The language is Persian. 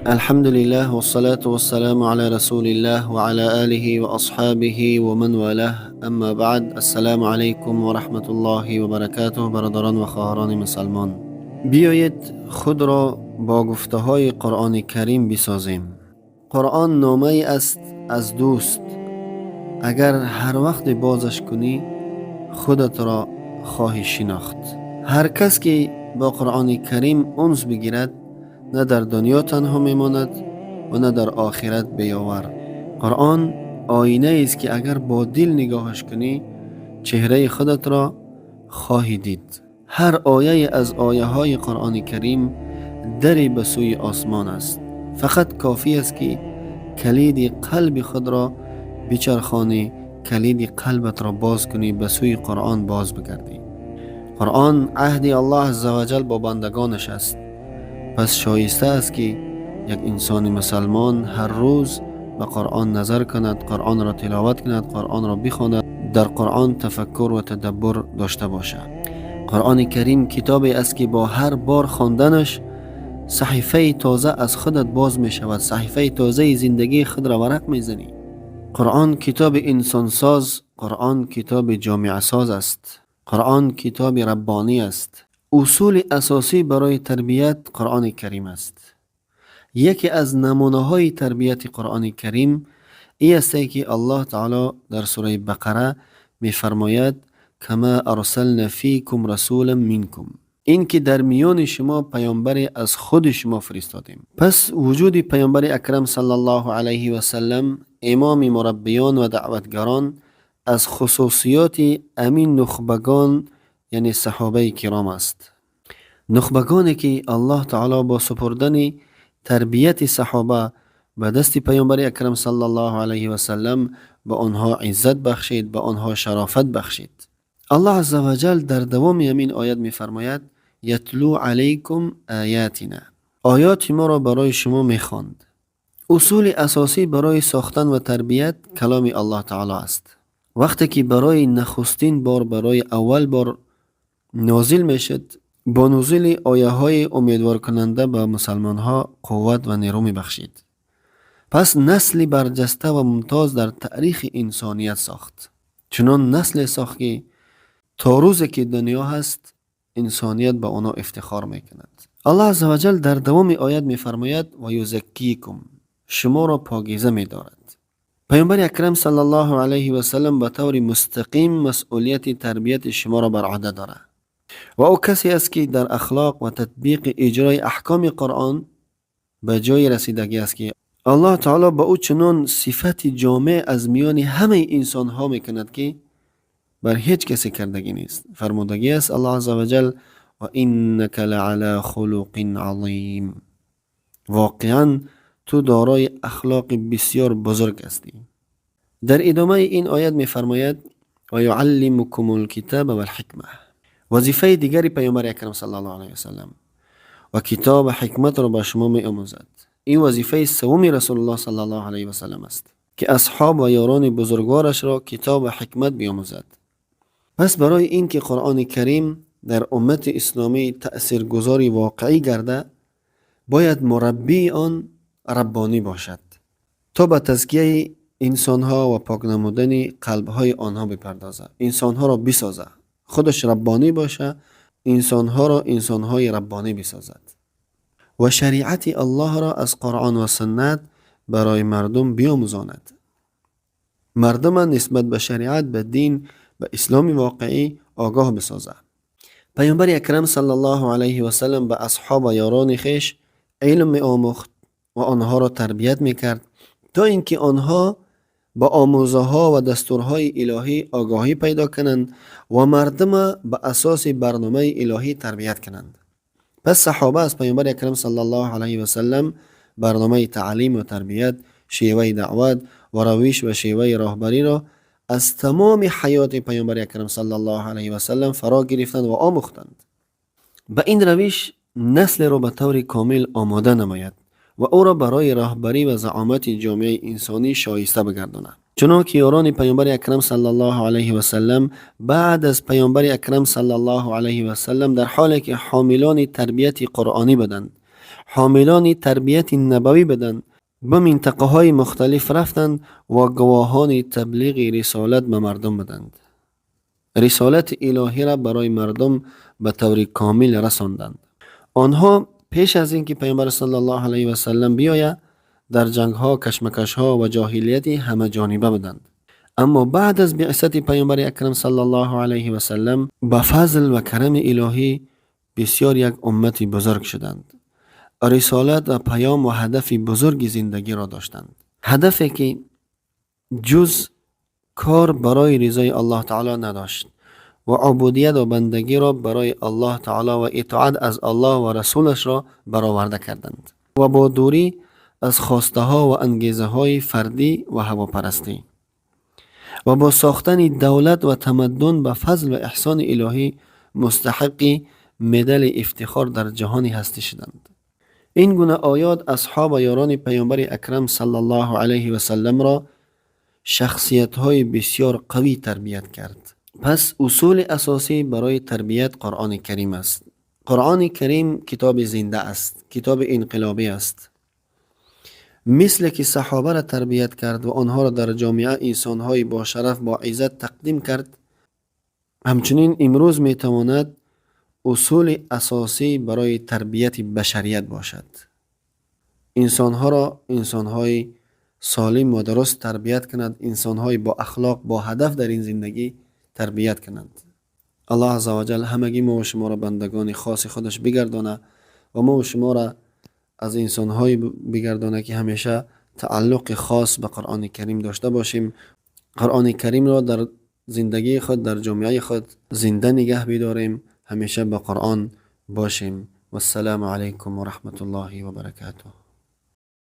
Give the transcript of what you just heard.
الحمد لله والصلاة والسلام على رسول الله وعلى آله وأصحابه ومن والاه اما بعد. السلام علیکم و رحمت الله و برکاته. برادران و خواهران مسلمان، بیایید خود را با گفته های قرآن کریم بسازیم. قرآن نامه ای است از دوست. اگر هر وقت بازش کنی خودت را خواهی شناخت. هر کس که با قرآن کریم انس بگیرد نه در دنیا تنها میماند و نه در آخرت بیاور. قرآن آینه است که اگر با دل نگاهش کنی چهره خودت را خواهی دید. هر آیه از آیه های قرآن کریم دری به سوی آسمان است. فقط کافی است که کلید قلب خود را بچرخانی، کلید قلبت را باز کنی، به سوی قرآن باز بگردی. قرآن عهد الله عزوجل با بندگانش است. پس شایسته است که یک انسان مسلمان هر روز به قرآن نظر کند، قرآن را تلاوت کند، قرآن را بخواند، در قرآن تفکر و تدبر داشته باشد. قرآن کریم کتابی است که با هر بار خواندنش صحیفه تازه از خودت باز می شود، صحیفه تازه زندگی خود را ورق می زنی. قرآن کتاب انسان ساز، قرآن کتاب جامعه ساز است، قرآن کتاب ربانی است. اصول اساسی برای تربیت قرآن کریم است. یکی از نمونه های تربیت قرآن کریم ای است که الله تعالی در سوره بقره می فرماید کما ارسلنا فیکم رسولا منکم، این که در میان شما پیامبری از خود شما فرستادیم. پس وجود پیامبر اکرم صلی الله علیه و سلم، امام مربیان و دعوتگران، از خصوصیات امین نخبگان یعنی صحابه کرام است. نخبگانی که الله تعالی با سپردن تربیت صحابه به دست پیامبر اکرم صلی الله علیه و سلم به آنها عزت بخشید، به آنها شرافت بخشید. الله عزوجل در دوام همین آیت می فرماید یتلو علیکم آیاتنا، آیات ما را برای شما می خواند. اصول اساسی برای ساختن و تربیت کلام الله تعالی است. وقتی که برای نخستین بار، برای اول بار نازل می شد، با نزول آیه های امیدوار کننده به مسلمان ها قوت و نیرو می بخشید. پس نسلی برجسته و ممتاز در تاریخ انسانیت ساخت. چنان نسل ساخت که تا روزی که دنیا هست انسانیت به آنها افتخار می کند. الله عزوجل در دوام آیت می فرماید و یزکیکم، شما را پاکیزه می دارد. پیامبر اکرم صلی الله علیه و سلم به طور مستقیم مسئولیت تربیت شما را بر عهده دارد. و او کسی است که در اخلاق و تطبیق اجرای احکام قرآن به جای رسیدگی است که الله تعالی با او چنان صفت جامع از میان همه انسان ها میکند که بر هیچ کسی کردگی نیست. فرمودگی است الله عزوجل و انک لعلی خلق عظیم، واقعا تو دارای اخلاق بسیار بزرگ هستی. در ادامه این آیت میفرماید و یعلمکم الکتاب و الحکمه، وظیفه دیگری پیامبر اکرم صلی الله علیه و سلم و کتاب حکمت را به شما می آموزد. این وظیفه سوم رسول الله صلی الله علیه و سلم است که اصحاب و یاران بزرگوارش را کتاب و حکمت بیاموزد. پس برای این که قرآن کریم در امت اسلامی تأثیرگذاری واقعی گرده، باید مربی آن ربانی باشد تا به تزکیه انسانها و پاک نمودن قلبهای آنها بپردازد، انسانها را بسازد، خودش ربانی باشه، انسانها را انسانهای ربانی بسازد و شریعت الله را از قرآن و سنت برای مردم بیاموزاند. مردم نسبت به شریعت، به دین، به اسلام واقعی آگاه بسازد. پیامبر اکرم صلی الله علیه و سلم به اصحاب و یاران خویش علم می آموخت و آنها را تربیت می کرد تا اینکه آنها با آموزه ها و دستورهای الهی آگاهی پیدا کنند و مردم به اساس برنامه الهی تربیت کنند. پس صحابه از پیامبر اکرم صلی الله علیه و سلم برنامه تعلیم و تربیت، شیوه دعوت و روش و شیوه راهبری را از تمام حیات پیامبر اکرم صلی الله علیه و سلم فرا گرفتند و آموختند. به این روش نسل را به طور کامل آماده نماید و او را برای راهبری و زعامت جامعه انسانی شایسته بگرداند. چنانکه یاران پیامبر اکرم صلی الله علیه و سلم بعد از پیامبر اکرم صلی الله علیه و سلم در حالی که حاملان تربیت قرآنی بدند، حاملان تربیت نبوی بدند، به منطقه های مختلف رفتند و گواهان تبلیغ رسالت به مردم بدند. رسالت الهی را برای مردم به طور کامل رساندند. آنها پیش از اینکه پیامبر صلی الله علیه و سلم بیاید در جنگ ها، کشمکش ها و جاهلیت همه جانبه بودند. اما بعد از بعثت پیامبر اکرم صلی الله علیه و سلم به فضل و کرم الهی بسیار یک امت بزرگ شدند. رسالت و پیام و هدف بزرگ زندگی را داشتند. هدفی که جز کار برای رضای الله تعالی نداشت و عبودیت و بندگی را برای الله تعالی و اطاعت از الله و رسولش را برآورده کردند و با دوری از خواسته ها و انگیزه های فردی و هواپرستی و با ساختن دولت و تمدن به فضل و احسان الهی مستحق مدال افتخار در جهان هستی شدند. این گونه آیات اصحاب و یاران پیامبر اکرم صلی الله علیه و سلم را شخصیت های بسیار قوی تربیت کرد. پس اصول اساسی برای تربیت قرآن کریم است. قرآن کریم کتاب زنده است، کتاب انقلابی است. مثل که صحابه را تربیت کرد و آنها را در جامعه انسان‌های با شرف با عزت تقدیم کرد، همچنین امروز میتواند اصول اساسی برای تربیت بشریت باشد. انسان‌ها را انسان‌های سالم و درست تربیت کند، انسان‌های با اخلاق با هدف در این زندگی تربیت کنند. الله عزوجل همگی ما و شما را بندگان خاص خودش بگردانه و ما و شما را از انسان‌های بگردانه که همیشه تعلق خاص به قرآن کریم داشته باشیم. قرآن کریم را در زندگی خود، در جامعه خود زنده نگه بداریم، همیشه با قرآن باشیم. و السلام علیکم و رحمت الله و برکاته.